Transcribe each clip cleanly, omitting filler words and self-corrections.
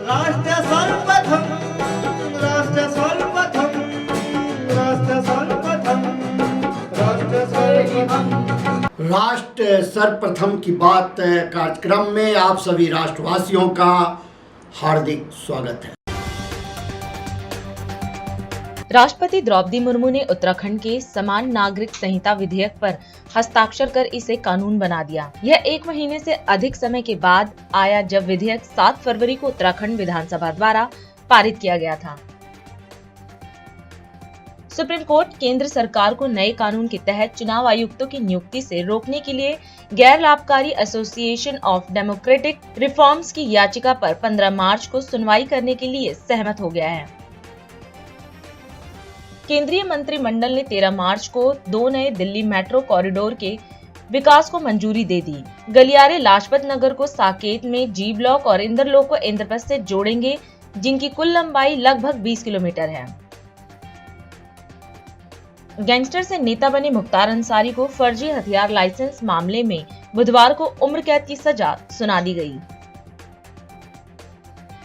राष्ट्र सर्वप्रथम, राष्ट्र सर्वप्रथम, राष्ट्र सर्वप्रथम, राष्ट्र सर्वप्रथम। राष्ट्र सर्वप्रथम की बात कार्यक्रम में आप सभी राष्ट्रवासियों का हार्दिक स्वागत है। राष्ट्रपति द्रौपदी मुर्मू ने उत्तराखंड के समान नागरिक संहिता विधेयक पर हस्ताक्षर कर इसे कानून बना दिया। यह 1 महीने से अधिक समय के बाद आया जब विधेयक 7 फरवरी को उत्तराखंड विधानसभा द्वारा पारित किया गया था। सुप्रीम कोर्ट केंद्र सरकार को नए कानून के तहत चुनाव आयुक्तों की नियुक्ति से रोकने के लिए गैर लाभकारी एसोसिएशन ऑफ डेमोक्रेटिक रिफॉर्म्स की याचिका पर 15 मार्च को सुनवाई करने के लिए सहमत हो गया है। केंद्रीय मंत्रिमंडल ने 13 मार्च को 2 नए दिल्ली मेट्रो कॉरिडोर के विकास को मंजूरी दे दी। गलियारे लाजपत नगर को साकेत में जी ब्लॉक और इंद्रलोक को इंद्रप्रस्थ से जोड़ेंगे, जिनकी कुल लंबाई लगभग 20 किलोमीटर है। गैंगस्टर से नेता बने मुख्तार अंसारी को फर्जी हथियार लाइसेंस मामले में बुधवार को उम्र कैद की सजा सुना दी गई।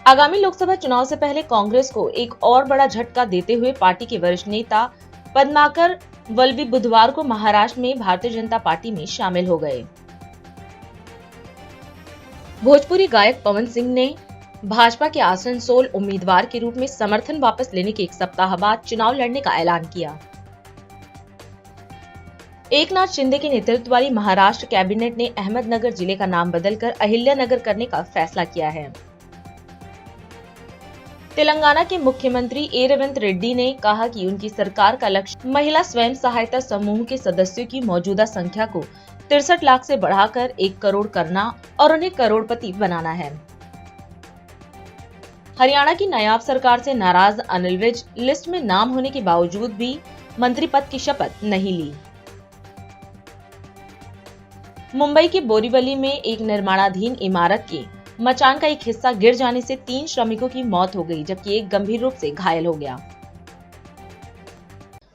आगामी लोकसभा चुनाव से पहले कांग्रेस को एक और बड़ा झटका देते हुए पार्टी के वरिष्ठ नेता पद्माकर वल्लवी बुधवार को महाराष्ट्र में भारतीय जनता पार्टी में शामिल हो गए। भोजपुरी गायक पवन सिंह ने भाजपा के आसनसोल उम्मीदवार के रूप में समर्थन वापस लेने के 1 सप्ताह बाद चुनाव लड़ने का ऐलान किया। एकनाथ शिंदे के नेतृत्व वाली महाराष्ट्र कैबिनेट ने अहमदनगर जिले का नाम बदलकर अहिल्यानगर करने का फैसला किया है। तेलंगाना के मुख्यमंत्री ए रेवंत रेड्डी ने कहा कि उनकी सरकार का लक्ष्य महिला स्वयं सहायता समूह के सदस्यों की मौजूदा संख्या को 63 लाख से बढ़ाकर 1 करोड़ करना और उन्हें करोड़पति बनाना है। हरियाणा की नायाब सरकार से नाराज अनिल विज लिस्ट में नाम होने के बावजूद भी मंत्री पद की शपथ नहीं ली। मुंबई के बोरीवली में एक निर्माणाधीन इमारत के मचान का एक हिस्सा गिर जाने से 3 श्रमिकों की मौत हो गई, जबकि एक गंभीर रूप से घायल हो गया।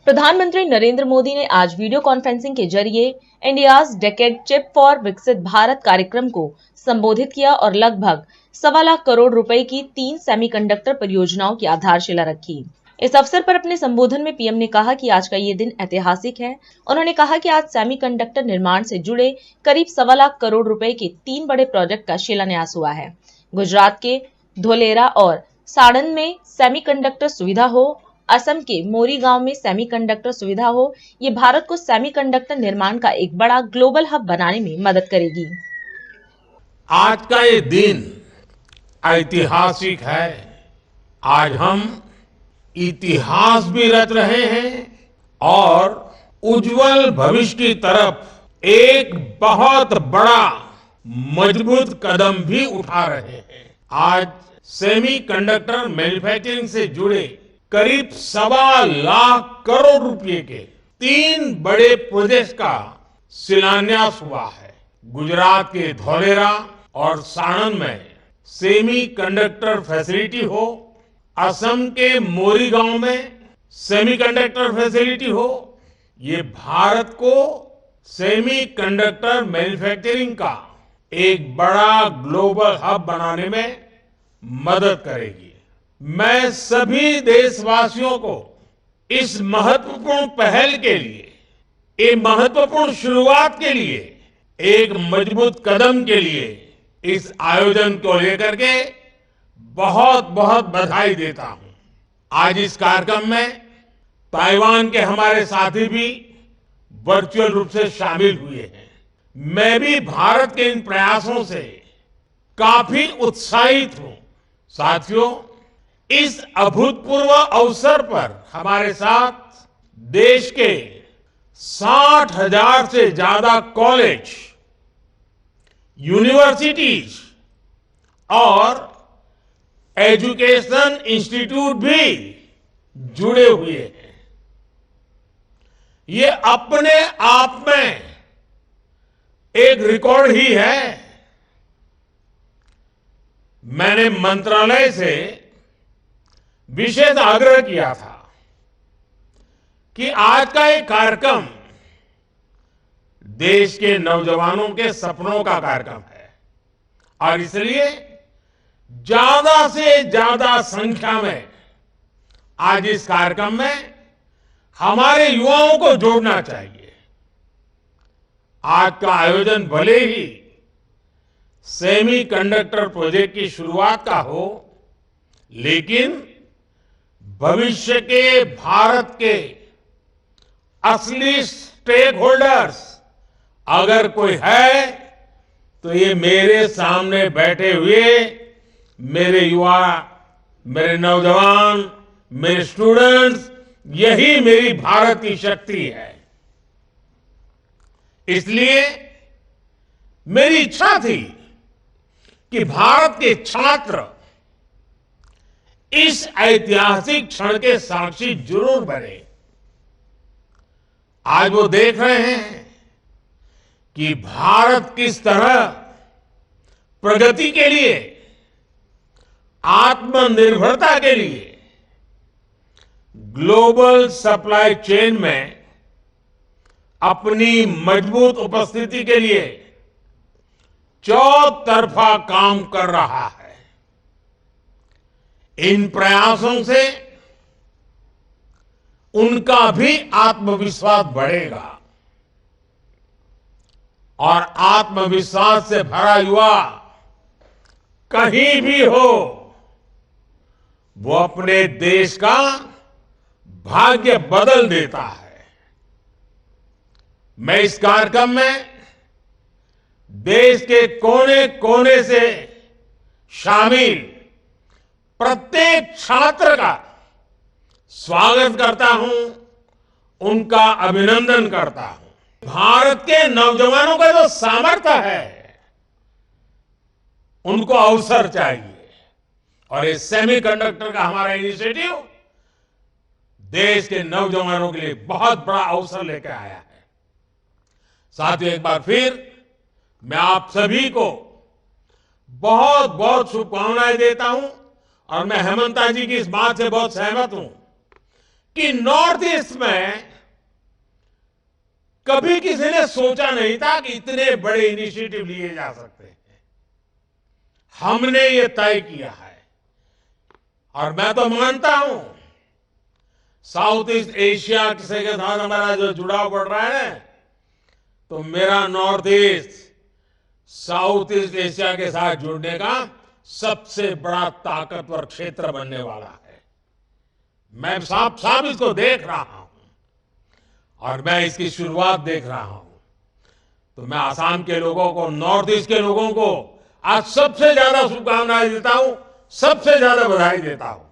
प्रधानमंत्री नरेंद्र मोदी ने आज वीडियो कॉन्फ्रेंसिंग के जरिए इंडियाज डेकेड चिप फॉर विकसित भारत कार्यक्रम को संबोधित किया और लगभग 1.25 लाख करोड़ रुपए की 3 सेमीकंडक्टर परियोजनाओं की आधारशिला रखी। इस अवसर पर अपने संबोधन में पीएम ने कहा कि आज का ये दिन ऐतिहासिक है। उन्होंने कहा कि आज सेमीकंडक्टर निर्माण से जुड़े करीब 1.25 लाख करोड़ रुपए के 3 बड़े प्रोजेक्ट का शिलान्यास हुआ है। गुजरात के धोलेरा और साड़न में सेमीकंडक्टर सुविधा हो, असम के मोरी गांव में सेमीकंडक्टर सुविधा हो, ये भारत को सेमीकंडक्टर निर्माण का एक बड़ा ग्लोबल हब बनाने में मदद करेगी। आज का ये दिन ऐतिहासिक है। आज हम इतिहास भी रच रहे हैं और उज्जवल भविष्य की तरफ एक बहुत बड़ा मजबूत कदम भी उठा रहे हैं। आज सेमीकंडक्टर मैन्युफैक्चरिंग से जुड़े करीब 1.25 लाख करोड़ रुपए के 3 बड़े प्रोजेक्ट का शिलान्यास हुआ है। गुजरात के धोलेरा और साणंद में सेमीकंडक्टर फैसिलिटी हो, असम के मोरी गांव में सेमीकंडक्टर फैसिलिटी हो, ये भारत को सेमीकंडक्टर मैन्युफैक्चरिंग का एक बड़ा ग्लोबल हब बनाने में मदद करेगी। मैं सभी देशवासियों को इस महत्वपूर्ण पहल के लिए, एक महत्वपूर्ण शुरुआत के लिए, एक मजबूत कदम के लिए इस आयोजन को लेकर के बहुत बहुत बधाई देता हूं। आज इस कार्यक्रम में ताइवान के हमारे साथी भी वर्चुअल रूप से शामिल हुए हैं। मैं भी भारत के इन प्रयासों से काफी उत्साहित हूं। साथियों, इस अभूतपूर्व अवसर पर हमारे साथ देश के 60,000 से ज्यादा कॉलेज, यूनिवर्सिटीज और एजुकेशन इंस्टीट्यूट भी जुड़े हुए हैं। ये अपने आप में एक रिकॉर्ड ही है। मैंने मंत्रालय से विशेष आग्रह किया था कि आज का एक कार्यक्रम देश के नौजवानों के सपनों का कार्यक्रम है और इसलिए ज्यादा से ज्यादा संख्या में आज इस कार्यक्रम में हमारे युवाओं को जोड़ना चाहिए। आज का आयोजन भले ही सेमीकंडक्टर प्रोजेक्ट की शुरुआत का हो, लेकिन भविष्य के भारत के असली स्टेक होल्डर्स अगर कोई है तो ये मेरे सामने बैठे हुए मेरे युवा, मेरे नौजवान, मेरे स्टूडेंट्स, यही मेरी भारत की शक्ति है। इसलिए मेरी इच्छा थी कि भारत के छात्र इस ऐतिहासिक क्षण के साक्षी जरूर बने। आज वो देख रहे हैं कि भारत किस तरह प्रगति के लिए, आत्मनिर्भरता के लिए ग्लोबल सप्लाई चेन में अपनी मजबूत उपस्थिति के लिए चौतरफा काम कर रहा है। इन प्रयासों से उनका भी आत्मविश्वास बढ़ेगा और आत्मविश्वास से भरा युवा कहीं भी हो, वो अपने देश का भाग्य बदल देता है। मैं इस कार्यक्रम में देश के कोने कोने से शामिल प्रत्येक छात्र का स्वागत करता हूं, उनका अभिनंदन करता हूं। भारत के नौजवानों का जो सामर्थ्य है, उनको अवसर चाहिए और इस सेमीकंडक्टर का हमारा इनिशिएटिव देश के नौजवानों के लिए बहुत बड़ा अवसर लेकर आया है। साथियों, एक बार फिर मैं आप सभी को बहुत बहुत शुभकामनाएं देता हूं और मैं हेमंता जी की इस बात से बहुत सहमत हूं कि नॉर्थ ईस्ट में कभी किसी ने सोचा नहीं था कि इतने बड़े इनिशिएटिव लिए जा सकते हैं। हमने ये तय किया है और मैं तो मानता हूं साउथ ईस्ट एशिया से के साथ हमारा जो जुड़ाव बढ़ रहा है, तो मेरा north east south east Asia के साथ जुड़ने का सबसे बड़ा ताकतवर क्षेत्र बनने वाला है। मैं साफ साफ इसको देख रहा हूं और मैं इसकी शुरुआत देख रहा हूं। तो मैं आसाम के लोगों को, नॉर्थ ईस्ट के लोगों को आज सबसे ज्यादा शुभकामनाएं देता हूं, सबसे ज्यादा बधाई देता हूं।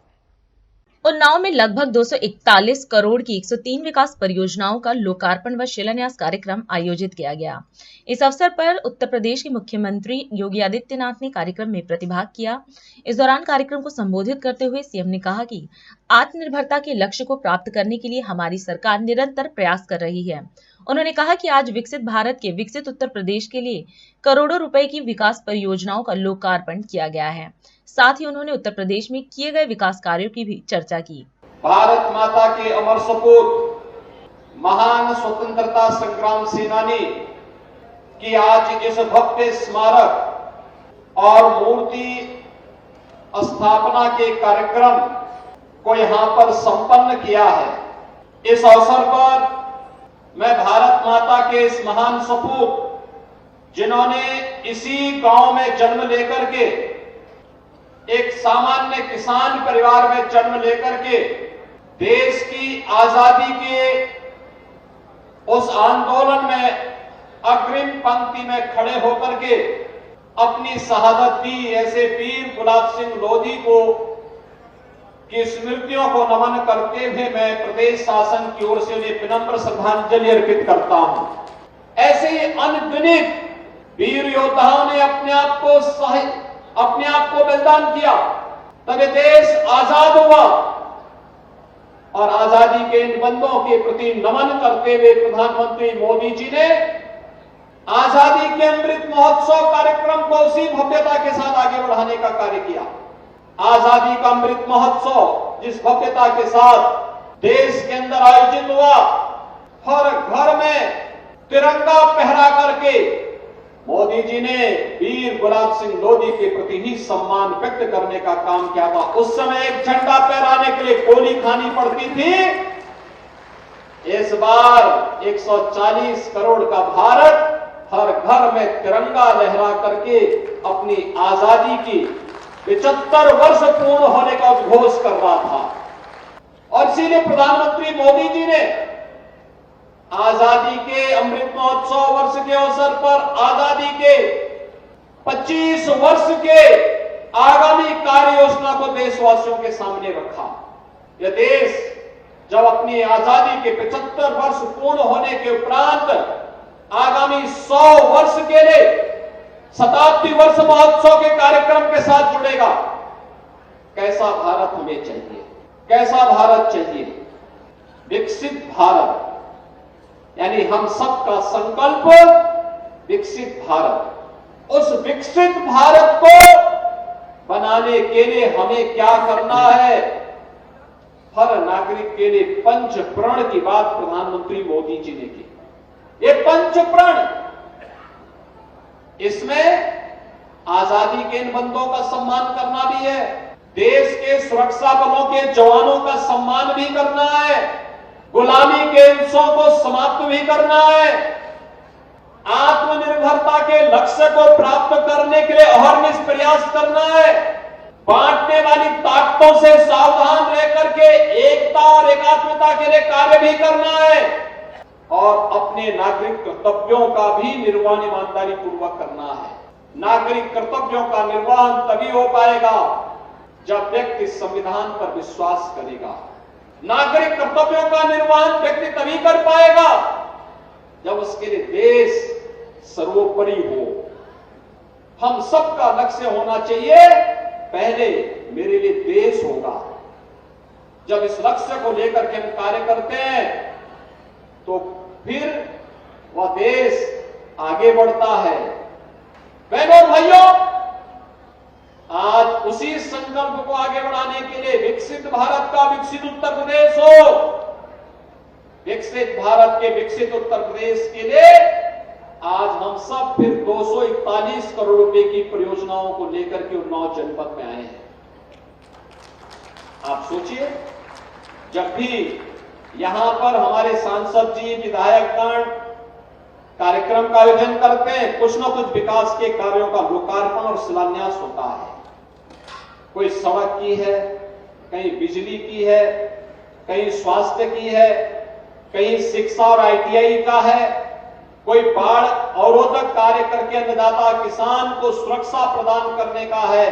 उन्नाव में लगभग 241 करोड़ की 103 विकास परियोजनाओं का लोकार्पण व शिलान्यास कार्यक्रम आयोजित किया गया। इस अवसर पर उत्तर प्रदेश के मुख्यमंत्री योगी आदित्यनाथ ने कार्यक्रम में प्रतिभाग किया। इस दौरान कार्यक्रम को संबोधित करते हुए सीएम ने कहा कि आत्मनिर्भरता के लक्ष्य को प्राप्त करने के लिए हमारी सरकार निरंतर प्रयास कर रही है। उन्होंने कहा कि आज विकसित भारत के विकसित उत्तर प्रदेश के लिए करोड़ों रुपए की विकास परियोजनाओं का लोकार्पण किया गया है। साथ ही उन्होंने उत्तर प्रदेश में किए गए विकास कार्यों की भी चर्चा की। भारत माता के अमर सपूत महान स्वतंत्रता संग्राम सेनानी की आज इस भव्य स्मारक और मूर्ति स्थापना के कार्यक्रम को यहां पर संपन्न किया है। इस अवसर पर मैं भारत माता के इस महान सपूत, जिन्होंने इसी गांव में जन्म लेकर के, एक सामान्य किसान परिवार में जन्म लेकर के देश की आजादी के उस आंदोलन में अग्रिम पंक्ति में खड़े होकर के अपनी शहादत दी, ऐसे वीर गुलाब सिंह लोधी को की स्मृतियों को नमन करते हुए मैं प्रदेश शासन की ओर से उन्हें विनम्र श्रद्धांजलि अर्पित करता हूं। ऐसे ही अनगिनत वीर योद्धाओं ने अपने आप को बलिदान किया, तब देश आजाद हुआ। और आजादी के इन बंदों के प्रति नमन करते हुए प्रधानमंत्री मोदी जी ने आजादी के अमृत महोत्सव कार्यक्रम को उसी भव्यता के साथ आगे बढ़ाने का कार्य किया। आजादी का अमृत महोत्सव जिस भव्यता के साथ देश के अंदर आयोजित हुआ, हर घर में तिरंगा फहरा करके मोदी जी ने वीर गुलाब सिंह लोधी के प्रति ही सम्मान व्यक्त करने का काम किया था। उस समय एक झंडा फहराने के लिए गोली खानी पड़ती थी। इस बार 140 करोड़ का भारत हर घर में तिरंगा लहरा करके अपनी आजादी की 75 वर्ष पूर्ण होने का उद्घोष कर रहा था। और इसीलिए प्रधानमंत्री मोदी जी ने आजादी के अमृत महोत्सव वर्ष के अवसर पर आजादी के 25 वर्ष के आगामी कार्य योजना को देशवासियों के सामने रखा। यह देश जब अपनी आजादी के 75 वर्ष पूर्ण होने के उपरांत आगामी 100 वर्ष के लिए शताब्दी वर्ष महोत्सव के कार्यक्रम के साथ जुड़ेगा। कैसा भारत हमें चाहिए? कैसा भारत चाहिए? विकसित भारत, यानी हम सबका संकल्प विकसित भारत। उस विकसित भारत को बनाने के लिए हमें क्या करना है? हर नागरिक के लिए पंच प्रण की बात प्रधानमंत्री मोदी जी ने की। ये पंच प्रण, इसमें आजादी के इन बंदों का सम्मान करना भी है, देश के सुरक्षा बलों के जवानों का सम्मान भी करना है, गुलामी के हिंसों को समाप्त भी करना है, आत्मनिर्भरता के लक्ष्य को प्राप्त करने के लिए अहर्निश प्रयास करना है, बांटने वाली ताकतों से सावधान रह करके एकता और एकात्मता के लिए कार्य भी करना है और अपने नागरिक कर्तव्यों का भी निर्वहन ईमानदारी पूर्वक करना है। नागरिक कर्तव्यों का निर्वहन तभी हो पाएगा जब व्यक्ति संविधान पर विश्वास करेगा। नागरिक कर्तव्यों का निर्वहन व्यक्ति तभी कर पाएगा जब उसके लिए देश सर्वोपरि हो। हम सबका लक्ष्य होना चाहिए, पहले मेरे लिए देश होगा। जब इस लक्ष्य को लेकर के हम कार्य करते हैं तो फिर वह देश आगे बढ़ता है। बहनों और भाइयों, आज उसी संकल्प को आगे बढ़ाने के लिए विकसित भारत का विकसित उत्तर प्रदेश हो, विकसित भारत के विकसित उत्तर प्रदेश के लिए आज हम सब फिर 241 करोड़ रुपए की परियोजनाओं को लेकर के उन्नाव जनपद में आए हैं। आप सोचिए, जब भी यहां पर हमारे सांसद जी, विधायकगण कार्यक्रम का आयोजन करते हैं, कुछ न कुछ विकास के कार्यों का लोकार्पण और शिलान्यास होता है। कोई सड़क की है, कहीं बिजली की है, कहीं स्वास्थ्य की है, कहीं शिक्षा और ITI का है, कोई बाढ़ अवरोधक कार्य करके अन्नदाता किसान को सुरक्षा प्रदान करने का है,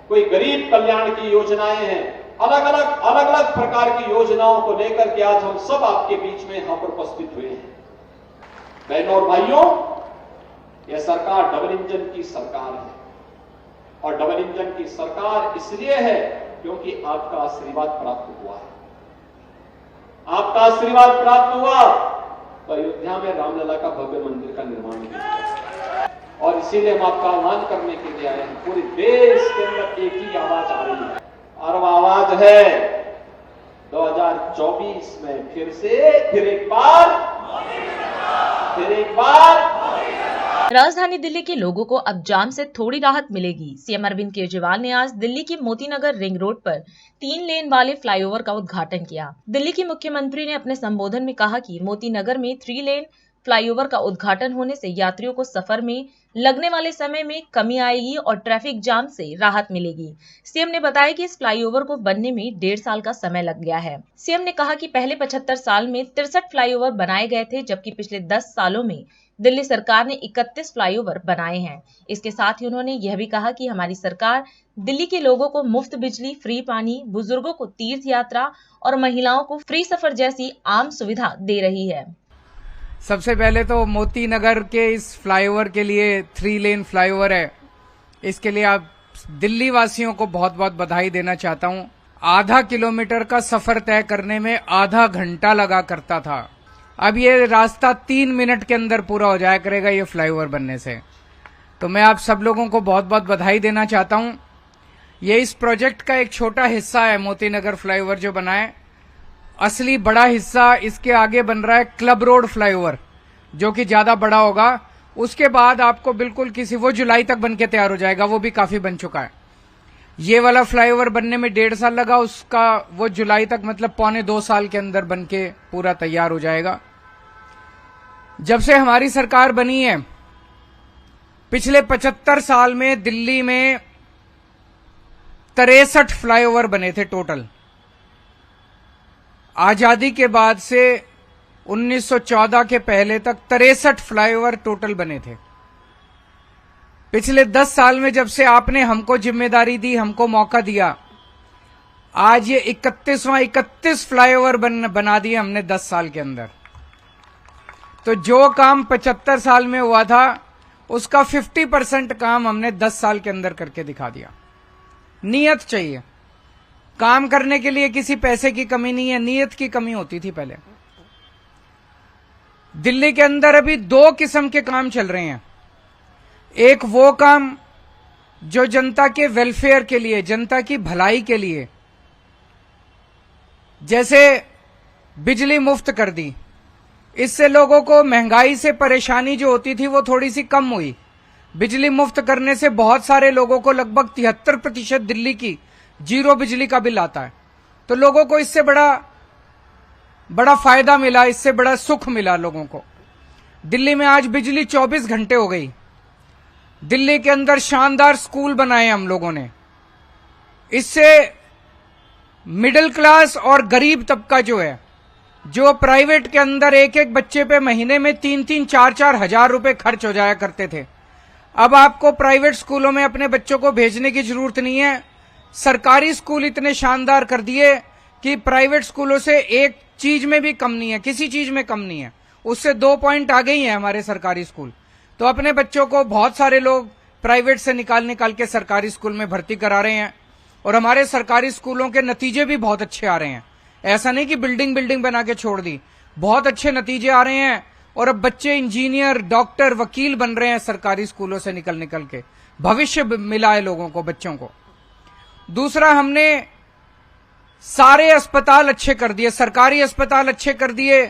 कोई गरीब कल्याण की योजनाएं हैं। अलग अलग प्रकार की योजनाओं को लेकर के आज हम सब आपके बीच में यहां पर उपस्थित हुए हैं। बहनों और भाइयों, यह सरकार डबल इंजन की सरकार है और डबल इंजन की सरकार इसलिए है क्योंकि आपका आशीर्वाद प्राप्त हुआ है। आपका आशीर्वाद प्राप्त हुआ तो अयोध्या में रामलला का भव्य मंदिर का निर्माण किया और इसीलिए हम आपका आह्वान करने के लिए आए हैं। पूरे देश के अंदर एक ही आवाज आ रही है और वह आवाज है 2024 में फिर एक बार राजधानी दिल्ली के लोगों को अब जाम से थोड़ी राहत मिलेगी। सीएम अरविंद केजरीवाल ने आज दिल्ली की मोतीनगर रिंग रोड पर 3 लेन वाले फ्लाईओवर का उद्घाटन किया। दिल्ली की मुख्यमंत्री ने अपने संबोधन में कहा कि मोतीनगर में 3 लेन फ्लाईओवर का उद्घाटन होने से यात्रियों को सफर में लगने वाले समय में कमी आएगी और ट्रैफिक जाम से राहत मिलेगी। सीएम ने बताया कि इस फ्लाईओवर को बनने में 1.5 साल का समय लग गया है। सीएम ने कहा कि पहले 75 साल में 63 फ्लाईओवर बनाए गए थे, जबकि पिछले 10 सालों में दिल्ली सरकार ने 31 फ्लाईओवर बनाए हैं। इसके साथ ही उन्होंने यह भी कहा कि हमारी सरकार दिल्ली के लोगों को मुफ्त बिजली, फ्री पानी, बुजुर्गों को तीर्थ यात्रा और महिलाओं को फ्री सफर जैसी आम सुविधा दे रही है। सबसे पहले तो मोती नगर के इस फ्लाईओवर के लिए 3 लेन फ्लाईओवर है, इसके लिए आप दिल्ली वासियों को बहुत बहुत बधाई देना चाहता हूं। आधा किलोमीटर का सफर तय करने में आधा घंटा लगा करता था, अब ये रास्ता 3 मिनट के अंदर पूरा हो जाया करेगा ये फ्लाईओवर बनने से। तो मैं आप सब लोगों को बहुत बहुत बधाई देना चाहता हूं। ये इस प्रोजेक्ट का एक छोटा हिस्सा है, मोती नगर फ्लाईओवर जो बना है। असली बड़ा हिस्सा इसके आगे बन रहा है क्लब रोड फ्लाईओवर, जो कि ज्यादा बड़ा होगा उसके बाद आपको बिल्कुल वो जुलाई तक बन के तैयार हो जाएगा, वो भी काफी बन चुका है। ये वाला फ्लाईओवर बनने में 1.5 साल लगा, उसका वो जुलाई तक मतलब 1.25-2 साल के अंदर बन के पूरा तैयार हो जाएगा। जब से हमारी सरकार बनी है, पिछले 75 साल में दिल्ली में 63 फ्लाईओवर बने थे टोटल। आजादी के बाद से 1914 के पहले तक 63 फ्लाईओवर टोटल बने थे। पिछले 10 साल में जब से आपने हमको जिम्मेदारी दी, हमको मौका दिया, आज ये 31 फ्लाईओवर बना दिए हमने 10 साल के अंदर। तो जो काम 75 साल में हुआ था, उसका 50% काम हमने 10 साल के अंदर करके दिखा दिया। नीयत चाहिए, काम करने के लिए किसी पैसे की कमी नहीं है, नीयत की कमी होती थी पहले। दिल्ली के अंदर अभी 2 किस्म के काम चल रहे हैं। एक वो काम जो जनता के वेलफेयर के लिए, जनता की भलाई के लिए, जैसे बिजली मुफ्त कर दी, इससे लोगों को महंगाई से परेशानी जो होती थी वो थोड़ी सी कम हुई। बिजली मुफ्त करने से बहुत सारे लोगों को, लगभग 73% दिल्ली की जीरो बिजली का बिल आता है। तो लोगों को इससे बड़ा फायदा मिला, इससे बड़ा सुख मिला लोगों को। दिल्ली में आज बिजली 24 घंटे हो गई। दिल्ली के अंदर शानदार स्कूल बनाए हम लोगों ने। इससे मिडिल क्लास और गरीब तबका जो है, जो प्राइवेट के अंदर एक बच्चे पे महीने में 3-3, 4-4 हजार रुपए खर्च हो जाया करते थे, अब आपको प्राइवेट स्कूलों में अपने बच्चों को भेजने की जरूरत नहीं है। सरकारी स्कूल इतने शानदार कर दिए कि प्राइवेट स्कूलों से एक चीज में भी कम नहीं है, किसी चीज में कम नहीं है। उससे 2 पॉइंट आगे ही है हमारे सरकारी स्कूल। तो अपने बच्चों को बहुत सारे लोग प्राइवेट से निकाल के सरकारी स्कूल में भर्ती करा रहे हैं, और हमारे सरकारी स्कूलों के नतीजे भी बहुत अच्छे आ रहे हैं। ऐसा नहीं कि बिल्डिंग बना के छोड़ दी, बहुत अच्छे नतीजे आ रहे हैं। और अब बच्चे इंजीनियर, डॉक्टर, वकील बन रहे हैं सरकारी स्कूलों से निकल के। भविष्य मिला है लोगों को, बच्चों को। दूसरा, हमने सारे अस्पताल अच्छे कर दिए, सरकारी अस्पताल अच्छे कर दिए।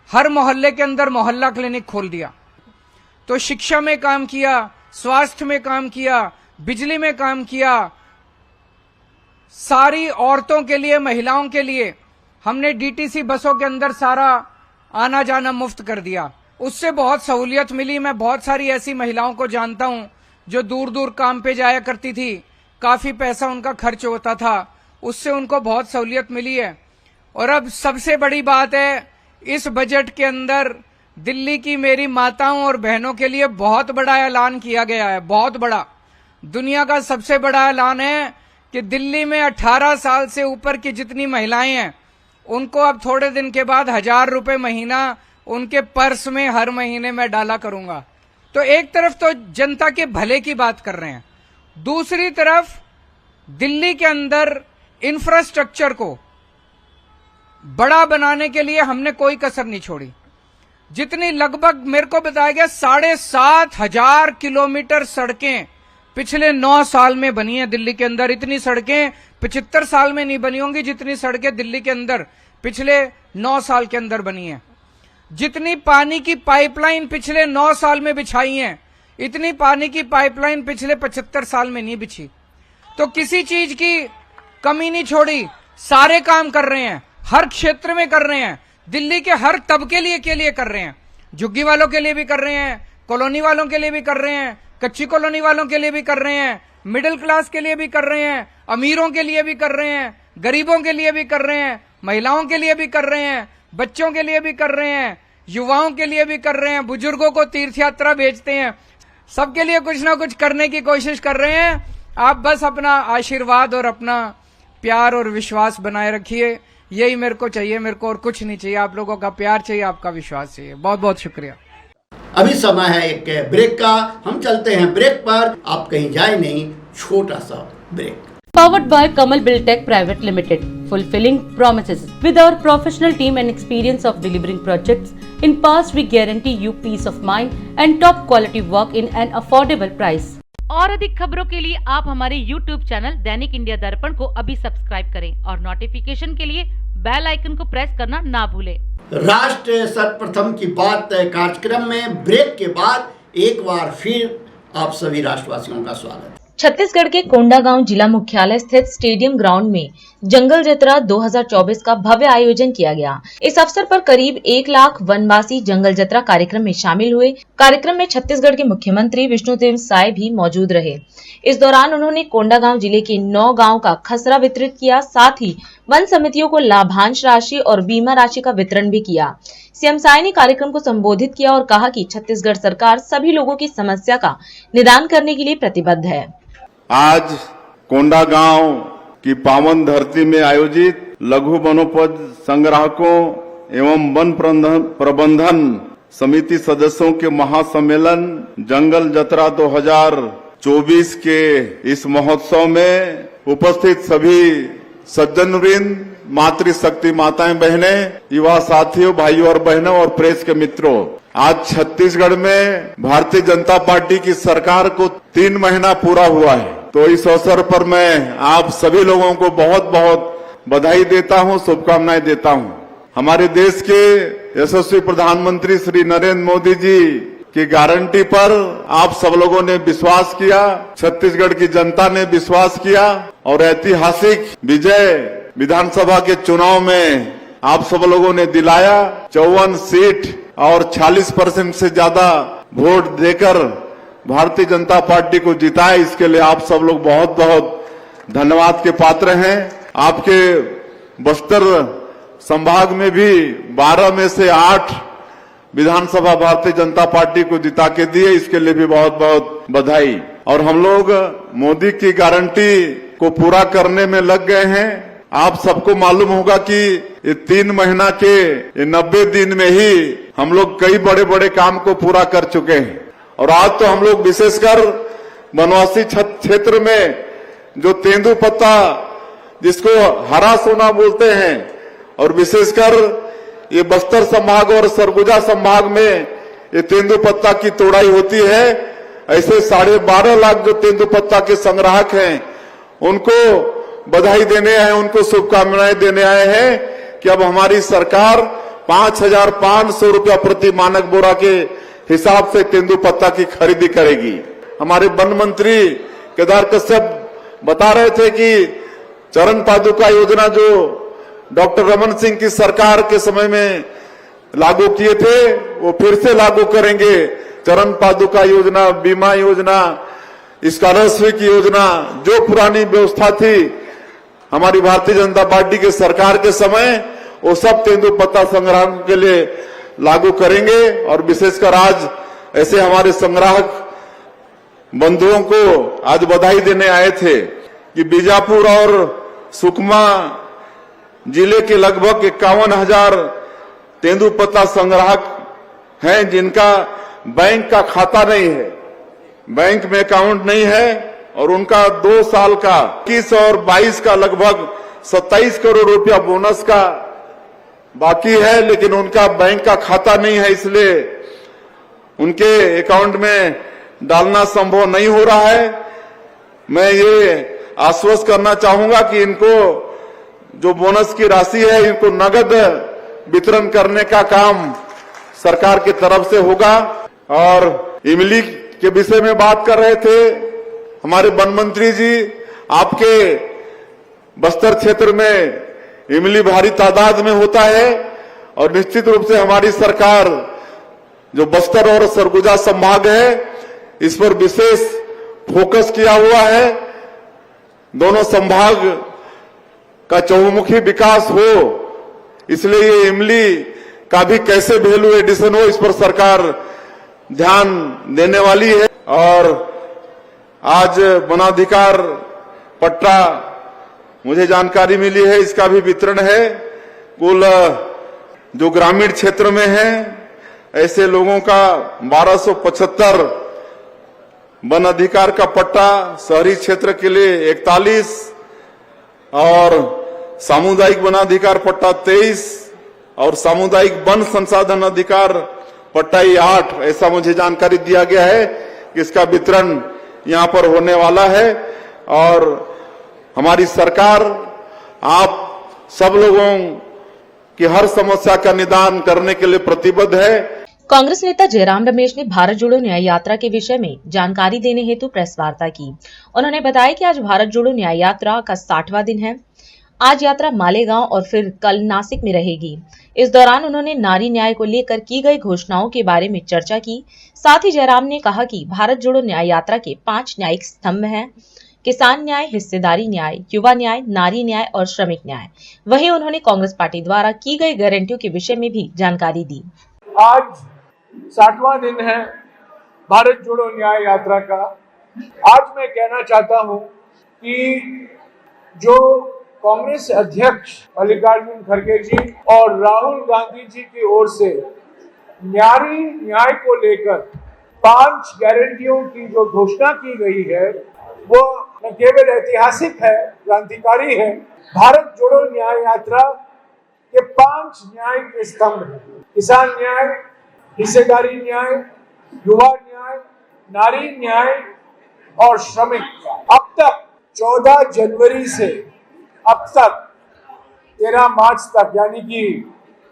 हर मोहल्ले के अंदर मोहल्ला क्लिनिक खोल दिया। तो शिक्षा में काम किया, स्वास्थ्य में काम किया, बिजली में काम किया। सारी औरतों के लिए, महिलाओं के लिए हमने डीटीसी बसों के अंदर सारा आना जाना मुफ्त कर दिया। उससे बहुत सहूलियत मिली। मैं बहुत सारी ऐसी महिलाओं को जानता हूं जो दूर दूर काम पे जाया करती थी, काफी पैसा उनका खर्च होता था, उससे उनको बहुत सहूलियत मिली है। और अब सबसे बड़ी बात है, इस बजट के अंदर दिल्ली की मेरी माताओं और बहनों के लिए बहुत बड़ा ऐलान किया गया है, बहुत बड़ा। दुनिया का सबसे बड़ा ऐलान है कि दिल्ली में 18 साल से ऊपर की जितनी महिलाएं हैं, उनको अब थोड़े दिन के बाद 1000 रुपए महीना उनके पर्स में हर महीने में डाला करूंगा। तो एक तरफ तो जनता के भले की बात कर रहे हैं, दूसरी तरफ दिल्ली के अंदर इंफ्रास्ट्रक्चर को बड़ा बनाने के लिए हमने कोई कसर नहीं छोड़ी। जितनी, लगभग मेरे को बताया गया 7,500 किलोमीटर सड़कें पिछले 9 साल में बनी है दिल्ली के अंदर। इतनी सड़कें 75 साल में नहीं बनी होंगी जितनी सड़कें दिल्ली के अंदर पिछले 9 साल के अंदर बनी है। जितनी पानी की पाइपलाइन पिछले 9 साल में बिछाई है, इतनी पानी की पाइपलाइन पिछले 75 साल में नहीं बिछी। तो किसी चीज की कमी नहीं छोड़ी, सारे काम कर रहे हैं, हर क्षेत्र में कर रहे हैं, दिल्ली के हर तबके के लिए कर रहे हैं। झुग्गी वालों के लिए भी कर रहे हैं, कॉलोनी वालों के लिए भी कर रहे हैं, कच्ची कॉलोनी वालों के लिए भी कर रहे हैं, मिडिल क्लास के लिए भी कर रहे हैं, अमीरों के लिए भी कर रहे हैं, गरीबों के लिए भी कर रहे हैं, महिलाओं के लिए भी कर रहे हैं, बच्चों के लिए भी कर रहे हैं, युवाओं के लिए भी कर रहे हैं, बुजुर्गों को तीर्थ यात्रा भेजते हैं। सबके लिए कुछ ना कुछ करने की कोशिश कर रहे हैं। आप बस अपना आशीर्वाद और अपना प्यार और विश्वास बनाए रखिए। यही मेरे को चाहिए, मेरे को और कुछ नहीं चाहिए। आप लोगों का प्यार चाहिए, आपका विश्वास चाहिए। बहुत बहुत शुक्रिया। अभी समय है एक ब्रेक का, हम चलते हैं ब्रेक पर। आप कहीं जाए नहीं, छोटा सा break. Powered by Kamal Buildtech Private Limited, fulfilling promises. With our professional team and experience of delivering projects, in past we guarantee you peace of mind and top quality work in an affordable price. और अधिक खबरों के लिए आप हमारे YouTube channel दैनिक India दर्पण को अभी सब्सक्राइब करें और नोटिफिकेशन के लिए बेल आइकन को प्रेस करना ना भूलें। राष्ट्र सर्वप्रथम की बात कार्यक्रम में ब्रेक के बाद एक बार फिर आप सभी राष्ट्रवासियों का स्वागत है। छत्तीसगढ़ के कोंडागांव जिला मुख्यालय स्थित स्टेडियम ग्राउंड में जंगल जतरा 2024 का भव्य आयोजन किया गया। इस अवसर पर करीब 1 लाख वनवासी जंगल जतरा कार्यक्रम में शामिल हुए। कार्यक्रम में छत्तीसगढ़ के मुख्यमंत्री विष्णुदेव साय भी मौजूद रहे। इस दौरान उन्होंने कोंडागांव जिले के 9 गाँव का खसरा वितरित किया। साथ ही वन समितियों को लाभांश राशि और बीमा राशि का वितरण भी किया। सीएम साय ने कार्यक्रम को संबोधित किया और कहा कि छत्तीसगढ़ सरकार सभी लोगों की समस्या का निदान करने के लिए प्रतिबद्ध है। आज कोंडागांव की पावन धरती में आयोजित लघु वनोपज संग्राहकों एवं वन प्रबंधन समिति सदस्यों के महासम्मेलन जंगल जतरा 2024 के इस महोत्सव में उपस्थित सभी सज्जनवृंद, मातृशक्ति माताएं बहनें, युवा साथियों, भाइयों और बहनों और प्रेस के मित्रों, आज छत्तीसगढ़ में भारतीय जनता पार्टी की सरकार को 3 महीना पूरा हुआ है। तो इस अवसर पर मैं आप सभी लोगों को बहुत बहुत बधाई देता हूं, शुभकामनाएं देता हूं। हमारे देश के यशस्वी प्रधानमंत्री श्री नरेंद्र मोदी जी की गारंटी पर आप सब लोगों ने विश्वास किया, छत्तीसगढ़ की जनता ने विश्वास किया और ऐतिहासिक विजय विधानसभा के चुनाव में आप सब लोगों ने दिलाया। 54 सीट और 40% से ज्यादा वोट देकर भारतीय जनता पार्टी को जिताया। इसके लिए आप सब लोग बहुत बहुत धन्यवाद के पात्र हैं। आपके बस्तर संभाग में भी 12 में से 8 विधानसभा भारतीय जनता पार्टी को जिता के दिए, इसके लिए भी बहुत बहुत बधाई। और हम लोग मोदी की गारंटी को पूरा करने में लग गए हैं। आप सबको मालूम होगा कि ये 3 महीना के 90 दिन में ही हम लोग कई बड़े बड़े काम को पूरा कर चुके हैं। और आज तो हम लोग विशेषकर वनवासी क्षेत्र में जो तेंदुपत्ता जिसको हरा सोना बोलते हैं और विशेषकर ये बस्तर संभाग और सरगुजा संभाग में ये तेंदुपत्ता की तोड़ाई होती है। ऐसे 12.5 लाख जो तेंदुपत्ता के संग्राहक हैं उनको बधाई देने आए, उनको शुभकामनाएं देने आए हैं कि अब हमारी सरकार 5,500 रुपया प्रति मानक बोरा के हिसाब से तेंदुपत्ता की खरीदी करेगी। हमारे वन मंत्री केदार कश्यप बता रहे थे कि चरण पादुका योजना जो डॉक्टर रमन सिंह की सरकार के समय में लागू किए थे वो फिर से लागू करेंगे। चरण पादुका योजना, बीमा योजना, स्कॉलरशिप की योजना, जो पुरानी व्यवस्था थी हमारी भारतीय जनता पार्टी के सरकार के समय, वो सब तेंदुपत्ता संग्रह के लिए लागू करेंगे। और विशेषकर आज ऐसे हमारे संग्राहक बंधुओं को आज बधाई देने आए थे कि बीजापुर और सुकमा जिले के लगभग 51,000 तेंदुपत्ता संग्राहक हैं जिनका बैंक का खाता नहीं है, बैंक में अकाउंट नहीं है और उनका 2 साल का 21 और 22 का लगभग 27 करोड़ रुपया बोनस का बाकी है, लेकिन उनका बैंक का खाता नहीं है, इसलिए उनके अकाउंट में डालना संभव नहीं हो रहा है। मैं ये आश्वस्त करना चाहूंगा कि इनको जो बोनस की राशि है इनको नगद वितरण करने का काम सरकार की तरफ से होगा। और इमली के विषय में बात कर रहे थे हमारे वन मंत्री जी, आपके बस्तर क्षेत्र में इमली भारी तादाद में होता है और निश्चित रूप से हमारी सरकार जो बस्तर और सरगुजा संभाग है इस पर विशेष फोकस किया हुआ है। दोनों संभाग का चहुमुखी विकास हो, इसलिए ये इमली का भी कैसे वैल्यू एडिशन हो इस पर सरकार ध्यान देने वाली है। और आज वनाधिकार पट्टा मुझे जानकारी मिली है इसका भी वितरण है। कुल जो ग्रामीण क्षेत्र में है ऐसे लोगों का 1275 वन अधिकार का पट्टा, शहरी क्षेत्र के लिए 41 और सामुदायिक वनाधिकार पट्टा 23 और सामुदायिक वन संसाधन अधिकार पट्टा 8, ऐसा मुझे जानकारी दिया गया है कि इसका वितरण यहां पर होने वाला है। और हमारी सरकार आप सब लोगों कि हर समस्या का निदान करने के लिए प्रतिबद्ध है। कांग्रेस नेता जयराम रमेश ने भारत जोड़ो न्याय यात्रा के विषय में जानकारी देने हेतु प्रेस वार्ता की। उन्होंने बताया कि आज भारत जोड़ो न्याय यात्रा का 60वां दिन है। आज यात्रा मालेगांव और फिर कल नासिक में रहेगी। इस दौरान उन्होंने नारी न्याय को लेकर की गई घोषणाओं के बारे में चर्चा की। साथ ही जयराम ने कहा कि भारत जोड़ो न्याय यात्रा के 5 न्यायिक स्तंभ हैं: किसान न्याय, हिस्सेदारी न्याय, युवा न्याय, नारी न्याय और श्रमिक न्याय। वहीं उन्होंने कांग्रेस पार्टी द्वारा की गई गारंटियों के विषय में भी जानकारी दी। आज 60वां दिन है भारत जोड़ो न्याय यात्रा का। आज मैं कहना चाहता हूं कि जो कांग्रेस अध्यक्ष मल्लिकार्जुन खड़गे जी और राहुल गांधी जी की ओर से नारी न्याय को लेकर 5 गारंटियों की जो घोषणा की गई है वो न केवल ऐतिहासिक है, क्रांतिकारी है। भारत जोड़ो न्याय यात्रा के 5 न्याय के स्तंभ हैं: किसान न्याय, हिस्सेदारी न्याय, युवा न्याय, नारी न्याय और श्रमिक न्याय। अब तक 14 जनवरी से अब तक 13 मार्च तक, यानी कि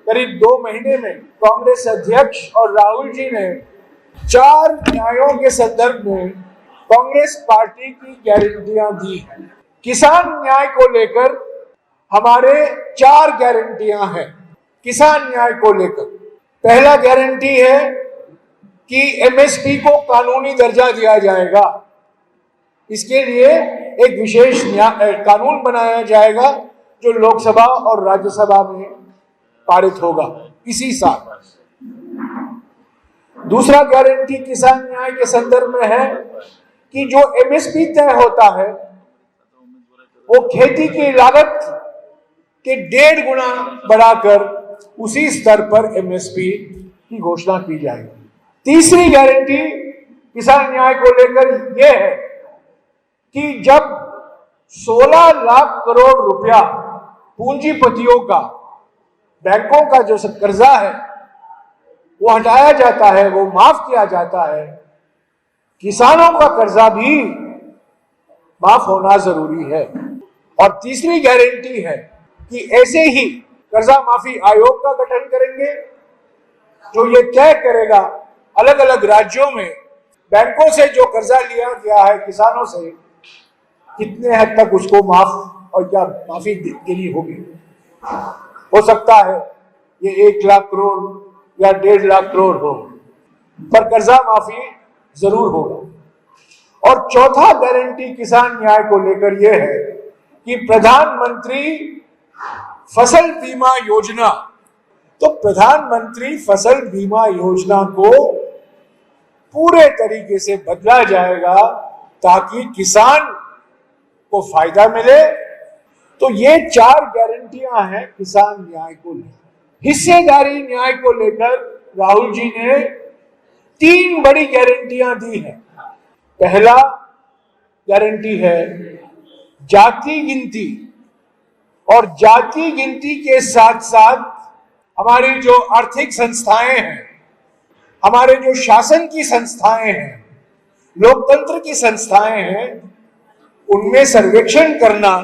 करीब 2 महीने में कांग्रेस अध्यक्ष और राहुल जी ने 4 न्यायों के संदर्भ में कांग्रेस पार्टी की गारंटियां दी हैं। किसान न्याय को लेकर हमारे 4 गारंटियां हैं। किसान न्याय को लेकर पहला गारंटी है कि एमएसपी को कानूनी दर्जा दिया जाएगा। इसके लिए एक विशेष कानून बनाया जाएगा जो लोकसभा और राज्यसभा में पारित होगा इसी साल। दूसरा गारंटी किसान न्याय के संदर्भ में है कि जो एमएसपी तय होता है वो खेती की लागत के 1.5 गुना बढ़ाकर उसी स्तर पर एमएसपी की घोषणा की जाएगी। तीसरी गारंटी किसान न्याय को लेकर यह है कि जब 16 लाख करोड़ रुपया पूंजीपतियों का, बैंकों का जो कर्जा है वो हटाया जाता है, वो माफ किया जाता है, किसानों का कर्जा भी माफ होना जरूरी है। और तीसरी गारंटी है कि ऐसे ही कर्जा माफी आयोग का गठन करेंगे जो ये तय करेगा अलग अलग राज्यों में बैंकों से जो कर्जा लिया गया है किसानों से कितने हद तक उसको माफ और क्या माफी देनी होगी। हो सकता है ये 1 लाख करोड़ या 1.5 लाख करोड़ हो, पर कर्जा माफी जरूर होगा। और चौथा गारंटी किसान न्याय को लेकर यह है कि प्रधानमंत्री फसल बीमा योजना, तो प्रधानमंत्री फसल बीमा योजना को पूरे तरीके से बदला जाएगा ताकि किसान को फायदा मिले। तो ये 4 गारंटियां हैं किसान न्याय को लेकर। हिस्सेदारी न्याय को लेकर राहुल जी ने 3 बड़ी गारंटियां दी हैं। पहला गारंटी है जाति गिनती, और जाति गिनती के साथ साथ हमारी जो आर्थिक संस्थाएं हैं, हमारे जो शासन की संस्थाएं हैं, लोकतंत्र की संस्थाएं हैं, उनमें सर्वेक्षण करना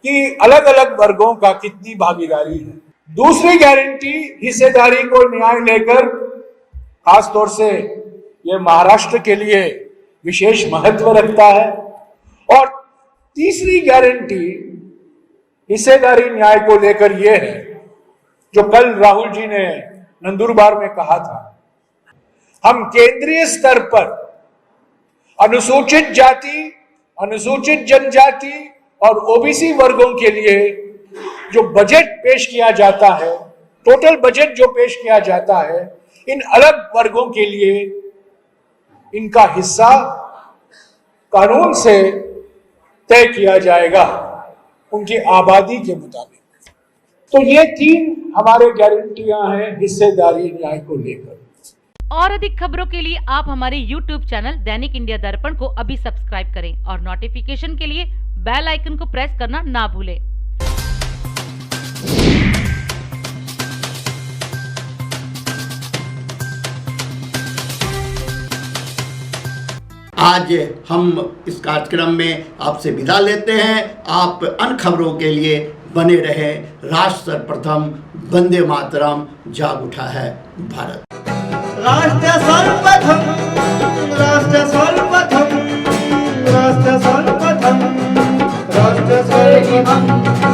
कि अलग अलग वर्गों का कितनी भागीदारी है। दूसरी गारंटी हिस्सेदारी को न्याय लेकर खासतौर से यह महाराष्ट्र के लिए विशेष महत्व रखता है। और तीसरी गारंटी हिस्सेदारी न्याय को लेकर यह है जो कल राहुल जी ने नंदुरबार में कहा था, हम केंद्रीय स्तर पर अनुसूचित जाति, अनुसूचित जनजाति और ओबीसी वर्गों के लिए जो बजट पेश किया जाता है, टोटल बजट जो पेश किया जाता है, इन अलग वर्गों के लिए इनका हिस्सा कानून से तय किया जाएगा उनकी आबादी के मुताबिक। तो ये 3 हमारे गारंटियां हैं हिस्सेदारी न्याय को लेकर। और अधिक खबरों के लिए आप हमारे YouTube चैनल दैनिक इंडिया दर्पण को अभी सब्सक्राइब करें और नोटिफिकेशन के लिए बेल आइकन को प्रेस करना ना भूलें। आज हम इस कार्यक्रम में आपसे विदा लेते हैं। आप अन्य खबरों के लिए बने रहे। राष्ट्र सर्वप्रथम, वंदे मातरम, जाग उठा है भारत। राष्ट्र सर्वप्रथम, राष्ट्र सर्वप्रथम, राष्ट्र सर्वप्रथम, राष्ट्र सर्वप्रथम।